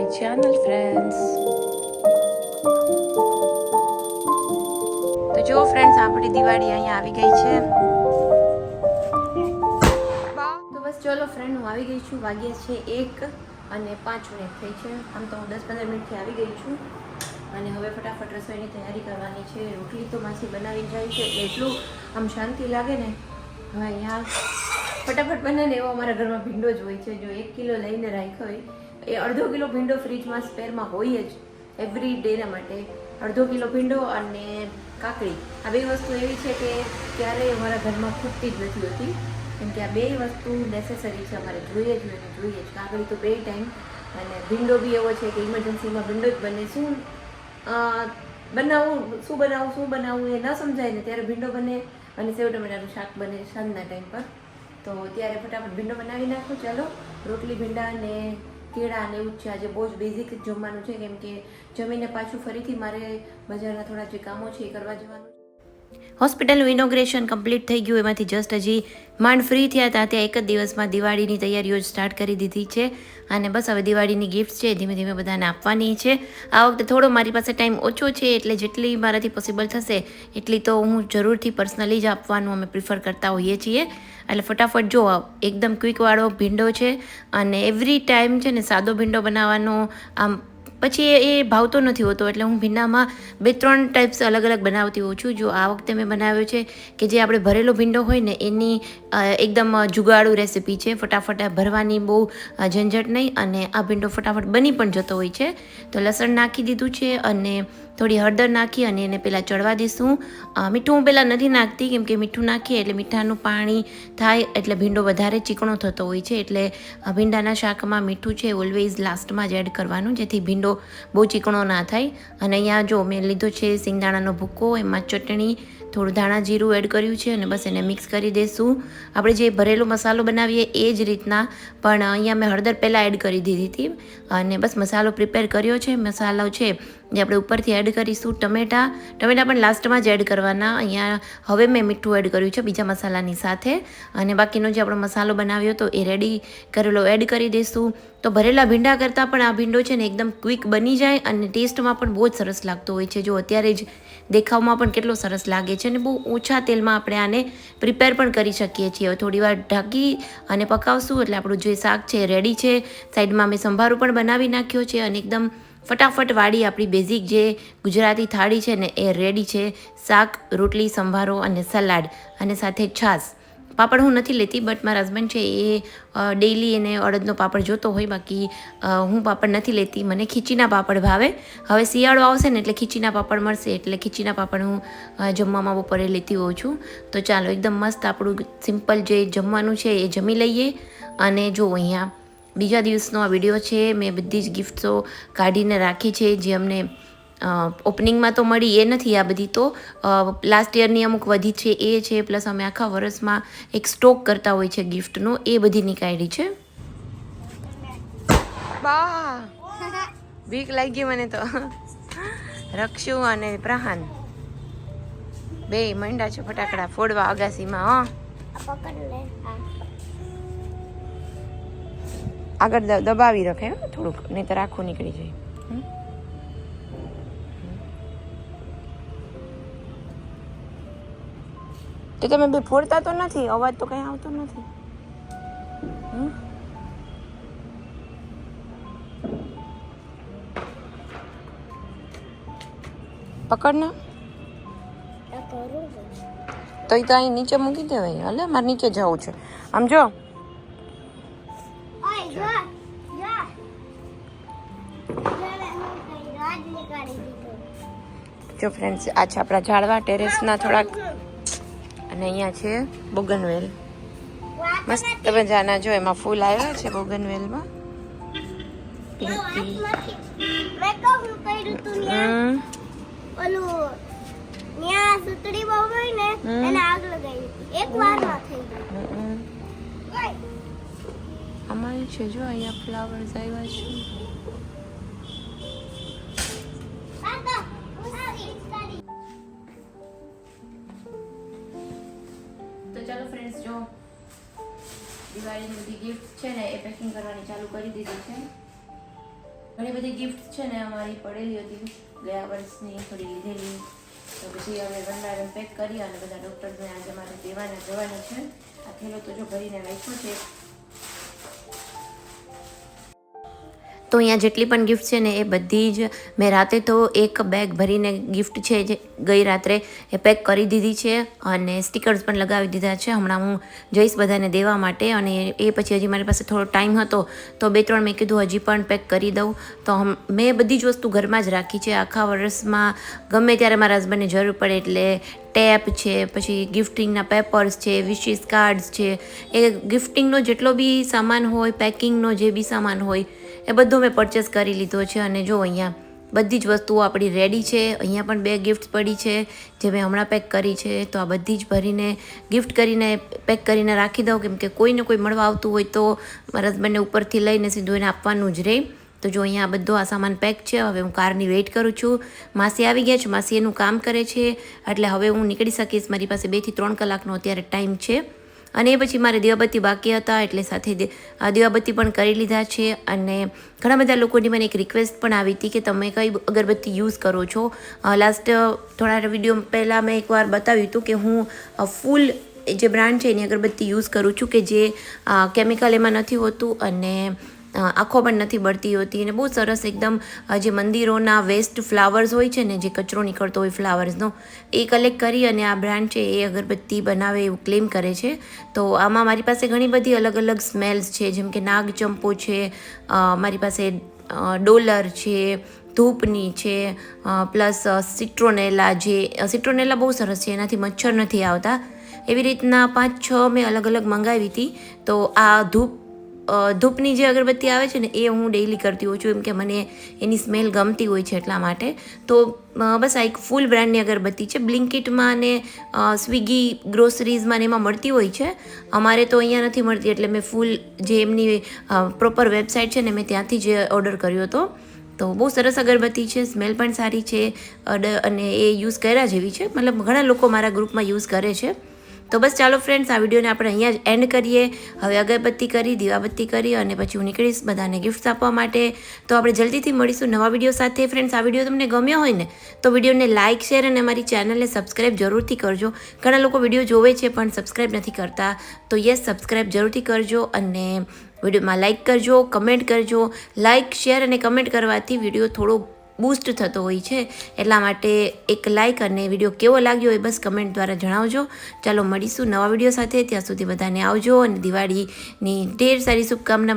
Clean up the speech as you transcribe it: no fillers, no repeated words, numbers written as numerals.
My channel friends. તો જો friends, આપણી દિવાળી અહીંયા આવી ગઈ છે. તો બસ ચલો ફ્રેન્ડ, હું આવી ગઈ છું. વાગ્યા છે 1 અને 5 મિનિટ થઈ છે. આમ તો હું 10-15 મિનિટથી આવી ગઈ છું અને હવે ફટાફટ રસોઈની તૈયારી કરવાની છે. રોટલી તો માસી બનાવી જાય છે એટલે એટલું આમ શાંતિ લાગે ને. હવે અહીંયા ફટાફટ બને ને એવો અમારા ઘરમાં ભીંડો જ હોય છે. જો 1 કિલો લઈને રાખ્યો હોય, એ અડધો કિલો ભીંડો ફ્રીજમાં સ્પેરમાં હોય જ એવરી ડેના માટે. અડધો કિલો ભીંડો અને કાકડી, આ બે વસ્તુ એવી છે કે ક્યારેય અમારા ઘરમાં ખૂટતી જ નથી હોતી, કેમ કે આ બે વસ્તુ નેસેસરી છે, અમારે જોઈએ જ ને જોઈએ જ. કાકડી તો બે ટાઈમ, અને ભીંડો બી એવો છે કે ઇમરજન્સીમાં ભીંડો જ બને. શું બનાવવું એ ન સમજાય ને ત્યારે ભીંડો બને, અને સેવ ટમેટાનું શાક બને સાંજના ટાઈમ પર. તો ત્યારે ફટાફટ ભીંડો બનાવી નાખો. ચાલો, રોટલી ભીંડા અને કેળા અને એવું જ છે. આજે બહુ જ બેઝિક જમવાનું છે, કેમ કે જમીને પાછું ફરીથી મારે બજારના થોડા જે કામો છે એ કરવા જવાનું. હોસ્પિટલનું ઇનોગ્રેશન કમ્પ્લીટ થઈ ગયું, એમાંથી જસ્ટ હજી માંડ ફ્રી થયા હતા. ત્યાં એક જ દિવસમાં દિવાળીની તૈયારીઓ સ્ટાર્ટ કરી દીધી છે. અને બસ હવે દિવાળીની ગિફ્ટ છે ધીમે ધીમે બધાને આપવાની છે. આ વખતે થોડો મારી પાસે ટાઈમ ઓછો છે, એટલે જેટલી મારાથી પોસિબલ થશે એટલી તો હું જરૂરથી પર્સનલી જ આપવાનું અમે પ્રિફર કરતા હોઈએ છીએ. એટલે ફટાફટ જો એકદમ ક્વિકવાળો ભીંડો છે, અને એવરી ટાઈમ છે ને સાદો ભીંડો બનાવવાનો આમ પછી એ ભાવતો નથી હોતો, એટલે હું ભીંડામાં 2-3 ટાઈપ્સ અલગ અલગ બનાવતી હોઉં છું. જો આ વખતે મેં બનાવ્યો છે કે જે આપણે ભરેલો ભીંડો હોય ને એની એકદમ જુગાડુ રેસીપી છે. ફટાફટ ભરવાની બહુ ઝંઝટ નહીં, અને આ ભીંડો ફટાફટ બની પણ જતો હોય છે. તો લસણ નાખી દીધું છે અને થોડી હળદર નાખી અને એને પહેલાં ચડવા દઈશું. મીઠું હું પહેલાં નથી નાખતી, કેમ કે મીઠું નાખીએ એટલે મીઠાનું પાણી થાય એટલે ભીંડો વધારે ચીકણો થતો હોય છે. એટલે ભીંડાના શાકમાં મીઠું છે ઓલવેઝ લાસ્ટમાં જ એડ કરવાનું, જેથી ભીંડો બહુ ચીકણો ના થાય. અને અહીંયા જો મેં લીધો છે સિંગદાણાનો ભૂકો, એમાં ચટણી, થોડું ધાણા જીરું એડ કર્યું છે, અને બસ એને મિક્સ કરી દઈશું. આપણે જે ભરેલો મસાલો બનાવીએ એ જ રીતના, પણ અહીંયા મેં હળદર પહેલાં એડ કરી દીધી હતી. અને બસ મસાલો પ્રિપેર કર્યો છે. મસાલો છે જે આપણે ઉપરથી એડ કરીશું. ટમેટાં પણ લાસ્ટમાં જ એડ કરવાના. અહીંયા હવે મેં મીઠું એડ કર્યું છે બીજા મસાલાની સાથે, અને બાકીનો જે આપણો મસાલો બનાવ્યો હતો એ રેડી કરેલો એડ કરી દઈશું. તો ભરેલા ભીંડા કરતાં પણ આ ભીંડો છે ને એકદમ ક્વિક બની જાય, અને ટેસ્ટમાં પણ બહુ જ સરસ લાગતો હોય છે. જો અત્યારે જ દેખાવમાં પણ કેટલો સરસ લાગે છે, અને બહુ ઓછા તેલમાં આપણે આને પ્રિપેર પણ કરી શકીએ છીએ. હવે થોડી વાર ઢાંકી અને પકાવશું એટલે આપણું જે શાક છે રેડી છે. સાઈડમાં મેં સંભારો પણ બનાવી નાખ્યો છે, અને એકદમ ફટાફટ વાળી આપણી બેઝિક જે ગુજરાતી થાળી છે ને એ રેડી છે. શાક, રોટલી, સંભારો અને સલાડ, અને સાથે છાશ. પાપડ હું નથી લેતી, બટ મારા હસબન્ડ છે એ ડેઈલી એને અડદનો પાપડ જોતો હોય, બાકી હું પાપડ નથી લેતી. મને ખીચીના પાપડ ભાવે. હવે શિયાળો આવશે ને એટલે ખીચીના પાપડ મળશે, એટલે ખીચીના પાપડ હું જમવામાં બપોરે લેતી હોઉં છું. તો ચાલો, એકદમ મસ્ત આપણું સિમ્પલ જે જમવાનું છે એ જમી લઈએ. અને જો અહીંયા બીજા દિવસનો આ વિડીયો છે. મેં બધી જ ગિફ્ટ્સો કાઢીને રાખી છે, જે અમને ઓપનિંગમાં તો મળી એ નથી. આ બધી તો લાસ્ટ યરની અમુક વધી છે એ છે, પ્લસ અમે આખા વર્ષમાં એક સ્ટોક કરતા હોય છે ગિફ્ટનો, એ બધી નીકાળી છે. બા બીક લાગી મને તો. રક્ષુ અને પ્રહાન બે મંડા છે ફટાકડા ફોડવા અગાસીમાં. આગળ દબાવી રખે થોડુંક, નહીં તો આખું નીકળી જાય. તો તમે બે ફોડતા તો નથી, અવાજ તો કઈ આવતો નથી. પકડ ના તો એ તો અહીં નીચે મૂકી દેવાય. હાલે, મારે નીચે જવું છે. આમ જો જો ફ્રેન્ડ્સ, આ છે આપણા ઝાડવા ટેરેસના થોડાક, અને અહીંયા છે બોગનવેલ. મસ્ત મજાના જો એમાં ફૂલ આવ્યા છે બોગનવેલમાં. પિંકી અમારી છે જો અહીંયા ફ્લાવર્સ આવ્યા છે. તો ચાલો ફ્રેન્ડ્સ, જો દિવાળીની બધી ગિફ્ટ છે ને એ પેકિંગ કરવાની ચાલુ કરી દીધી છે. ઘણી બધી ગિફ્ટ છે ને અમારી પડેલી હતી ગયા વર્ષની થોડી લીધેલી, તો પછી હવે ભંડારણ પેક કરી અને બધા ડૉક્ટરને આજે મારે દેવાના જવાના છે. આ થેલો તો જો ભરીને રાખ્યો છે. તો અહીંયા જેટલી પણ ગિફ્ટ છે ને એ બધી જ મેં રાતે તો એક બેગ ભરીને ગિફ્ટ છે જે ગઈ રાત્રે એ પેક કરી દીધી છે અને સ્ટીકર્સ પણ લગાવી દીધા છે. હમણાં હું જઈશ બધાને દેવા માટે અને એ પછી હજી મારી પાસે થોડો ટાઈમ હતો તો 2-3 મેં કીધું હજી પણ પેક કરી દઉં. તો મેં બધી જ વસ્તુ ઘરમાં જ રાખી છે. આખા વર્ષમાં ગમે ત્યારે મારા હસબન્ડને જરૂર પડે એટલે ટેપ છે, પછી ગિફ્ટિંગના પેપર્સ છે, વિશિસ કાર્ડ્સ છે, એ ગિફ્ટિંગનો જેટલો બી સામાન હોય, પેકિંગનો જે બી સામાન હોય એ બધું મેં પરચેસ કરી લીધો છે. અને જો અહીંયા બધી જ વસ્તુઓ આપણી રેડી છે. અહીંયા પણ 2 ગિફ્ટ પડી છે જે મેં હમણાં પેક કરી છે. તો આ બધી જ ભરીને ગિફ્ટ કરીને પેક કરીને રાખી દઉં, કેમ કે કોઈને કોઈ મળવા આવતું હોય તો મારા હસબન્ડને ઉપરથી લઈને સીધું એને આપવાનું જ રહે. તો જો અહીંયા બધો આ સામાન પેક છે. હવે હું કારની વેઇટ કરું છું. માસી આવી ગયા છે, માસી એનું કામ કરે છે, એટલે હવે હું નીકળી શકીશ. મારી પાસે 2 થી 3 કલાકનો અત્યારે ટાઈમ છે. અને એ પછી મારે દીવાબત્તી બાકી હતા એટલે સાથે દીવાબત્તી પણ કરી લીધા છે. અને ઘણા બધા લોકોની મને એક રિક્વેસ્ટ પણ આવી હતી કે તમે કઈ અગરબત્તી યુઝ કરો છો. લાસ્ટ થોડા વિડીયો પહેલાં મેં એકવાર બતાવ્યું હતું કે હું ફૂલ જે બ્રાન્ડ છે એની અગરબત્તી યુઝ કરું છું કે જે કેમિકલ એમાં નથી હોતું અને આંખો પણ નથી બળતી હોતી અને બહુ સરસ એકદમ જે મંદિરોના વેસ્ટ ફ્લાવર્સ હોય છે ને, જે કચરો નીકળતો હોય ફ્લાવર્સનો, એ કલેક્ટ કરી અને આ બ્રાન્ડ છે એ અગરબત્તી બનાવે એવું ક્લેમ કરે છે. તો આમાં મારી પાસે ઘણી બધી અલગ અલગ સ્મેલ્સ છે, જેમ કે નાગચંપો છે, મારી પાસે ડોલર છે, ધૂપની છે, પ્લસ સિટ્રોનેલા બહુ સરસ છે, એનાથી મચ્છર નથી આવતા. એવી રીતના 5-6 મેં અલગ અલગ મંગાવી હતી. તો આ ધૂપની જે અગરબત્તી આવે છે ને એ હું ડેઈલી કરતી હોઉં છું, એમ કે મને એની સ્મેલ ગમતી હોય છે એટલા માટે. તો બસ આ એક ફૂલ બ્રાન્ડની અગરબત્તી છે. બ્લિંકિટમાં ને સ્વિગી ગ્રોસરીઝમાં ને એમાં મળતી હોય છે. અમારે તો અહીંયા નથી મળતી એટલે મેં ફૂલ જે એમની પ્રોપર વેબસાઇટ છે ને મેં ત્યાંથી જ ઓર્ડર કર્યો હતો. તો બહુ સરસ અગરબત્તી છે, સ્મેલ પણ સારી છે અને એ યુઝ કર્યા જેવી છે. મતલબ ઘણા લોકો મારા ગ્રુપમાં યુઝ કરે છે. તો બસ ચાલો ફ્રેન્ડ્સ, આ વિડીયોને આપણે અહીંયા જ એન્ડ કરીએ. હવે અગરબત્તી કરી, દીવાબત્તી કરી અને પછી હું નીકળીશ બધાને ગિફ્ટ્સ આપવા માટે. તો આપણે જલ્દીથી મળીશું નવા વિડીયો સાથે. ફ્રેન્ડ્સ, આ વિડીયો તમને ગમ્યો હોય ને તો વિડીયોને લાઇક, શેર અને અમારી ચેનલને સબસ્ક્રાઈબ જરૂરથી કરજો. ઘણા લોકો વિડીયો જોવે છે પણ સબસ્ક્રાઈબ નથી કરતા. તો યસ, સબસ્ક્રાઈબ જરૂરથી કરજો અને વિડીયોમાં લાઇક કરજો, કમેન્ટ કરજો. લાઇક, શેર અને કમેન્ટ કરવાથી વિડીયો થોડો બૂસ્ટ થતો હોય છે. એટલા માટે એક લાઇક અને વિડીયો કેવો લાગ્યો એ બસ કમેન્ટ દ્વારા જણાવજો. ચાલો મળીશું નવા વિડીયો સાથે. ત્યાં સુધી બધાને આવજો અને દિવાળીની ઢેર સારી શુભકામના.